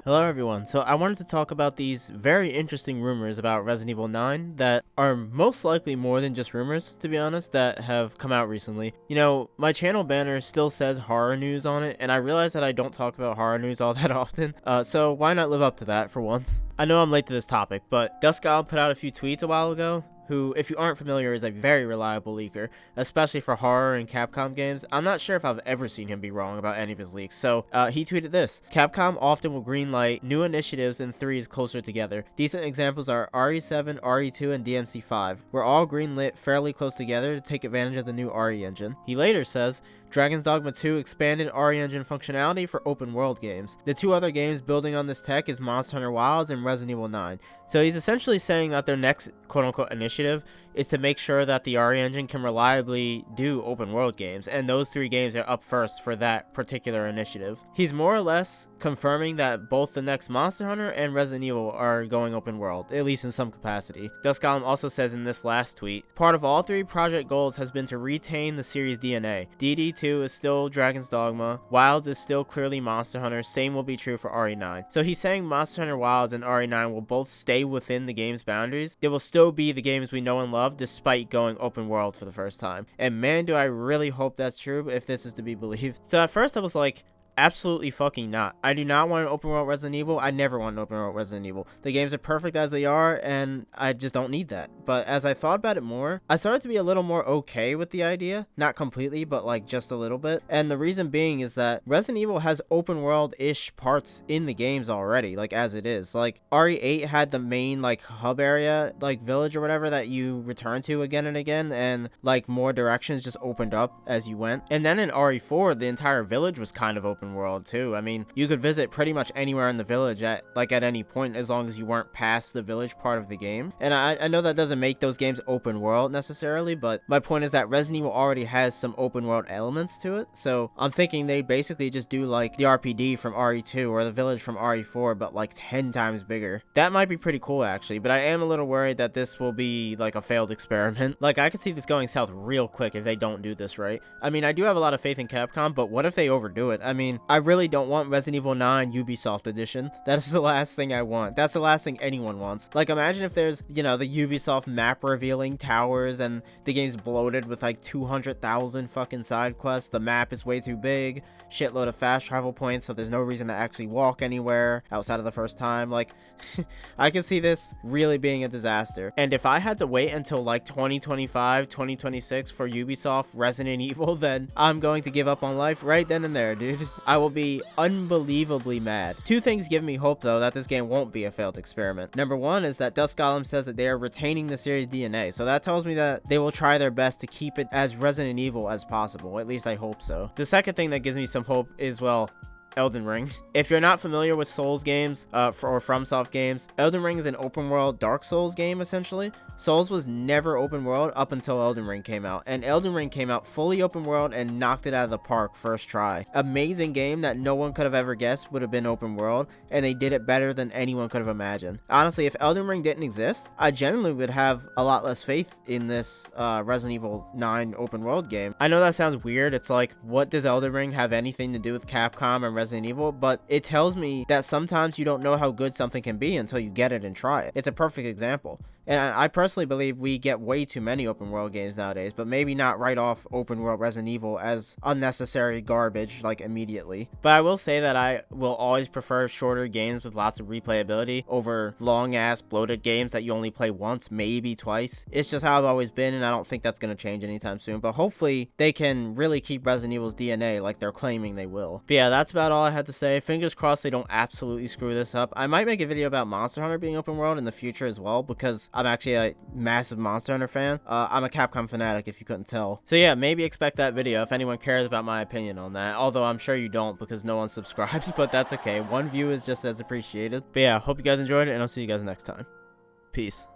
Hello everyone, so I wanted to talk about these very interesting rumors about Resident Evil 9 that are most likely more than just rumors, to be honest, that have come out recently. You know, my channel banner still says horror news on it, and I realize that I don't talk about horror news all that often, so why not live up to that for once? I know I'm late to this topic, but Dusk Golem put out a few tweets a while ago, who, if you aren't familiar, is a very reliable leaker, especially for horror and Capcom games. I'm not sure if I've ever seen him be wrong about any of his leaks, so he tweeted this: Capcom often will greenlight new initiatives in threes closer together. Decent examples are RE7, RE2, and DMC5, were all greenlit fairly close together to take advantage of the new RE engine. He later says, Dragon's Dogma 2 expanded RE engine functionality for open world games. The two other games building on this tech is Monster Hunter Wilds and Resident Evil 9. So he's essentially saying that their next quote-unquote initiative is to make sure that the RE engine can reliably do open world games, and those three games are up first for that particular initiative. He's more or less confirming that both the next Monster Hunter and Resident Evil are going open world, at least in some capacity. Dusk Golem also says in this last tweet, part of all three project goals has been to retain the series DNA. DD2 is still Dragon's Dogma, Wilds is still clearly Monster Hunter, same will be true for RE9. So he's saying Monster Hunter Wilds and RE9 will both stay within the game's boundaries. They will still be the games we know and love despite going open world for the first time. And man, do I really hope that's true if this is to be believed. So at first I was like, absolutely fucking not. I do not want an open world Resident Evil. I never want an open world Resident Evil. The games are perfect as they are, and I just don't need that. But as I thought about it more, I started to be a little more okay with the idea. Not completely, but like just a little bit. And the reason being is that Resident Evil has open world-ish parts in the games already, like as it is. Like RE8 had the main like hub area, like village or whatever that you return to again and again, and like more directions just opened up as you went. And then in RE4, the entire village was kind of open world too. I mean, you could visit pretty much anywhere in the village at any point, as long as you weren't past the village part of the game. And I know that doesn't make those games open world necessarily, but my point is that Resident Evil already has some open world elements to it. So I'm thinking they basically just do like the RPD from RE2 or the village from RE4, but like 10 times bigger. That might be pretty cool actually, but I am a little worried that this will be like a failed experiment. Like I could see this going south real quick if they don't do this right. I mean, I do have a lot of faith in Capcom, but what if they overdo it? I mean, I really don't want Resident Evil 9 Ubisoft edition. That is the last thing I want. That's the last thing anyone wants. Like, imagine if there's, you know, the Ubisoft map revealing towers and the game's bloated with like 200,000 fucking side quests. The map is way too big, shitload of fast travel points, so there's no reason to actually walk anywhere outside of the first time. Like, I can see this really being a disaster. And if I had to wait until like 2025, 2026 for Ubisoft Resident Evil, then I'm going to give up on life right then and there, dude. I will be unbelievably mad. Two things give me hope though that this game won't be a failed experiment. Number one is that Dusk Golem says that they are retaining the series DNA, so that tells me that they will try their best to keep it as Resident Evil as possible. At least I hope so. The second thing that gives me some hope is, well, Elden Ring. If you're not familiar with Souls games, or FromSoft games, Elden Ring is an open world Dark Souls game essentially. Souls was never open world up until Elden Ring came out, and Elden Ring came out fully open world and knocked it out of the park first try. Amazing game that no one could have ever guessed would have been open world, and they did it better than anyone could have imagined. Honestly, if Elden Ring didn't exist, I genuinely would have a lot less faith in this Resident Evil 9 open world game. I know that sounds weird. It's like, what does Elden Ring have anything to do with Capcom and Resident Evil? But it tells me that sometimes you don't know how good something can be until you get it and try it. It's a perfect example. And I personally believe we get way too many open world games nowadays, but maybe not write off open world Resident Evil as unnecessary garbage like immediately. But I will say that I will always prefer shorter games with lots of replayability over long ass bloated games that you only play once, maybe twice. It's just how I've always been, and I don't think that's going to change anytime soon. But hopefully they can really keep Resident Evil's DNA like they're claiming they will. But yeah, that's about all I had to say. Fingers crossed they don't absolutely screw this up. I might make a video about Monster Hunter being open world in the future as well, because I'm actually a massive Monster Hunter fan. I'm a Capcom fanatic if you couldn't tell. So yeah, maybe expect that video if anyone cares about my opinion on that. Although I'm sure you don't because no one subscribes, but that's okay. One view is just as appreciated. But yeah, hope you guys enjoyed it, and I'll see you guys next time. Peace.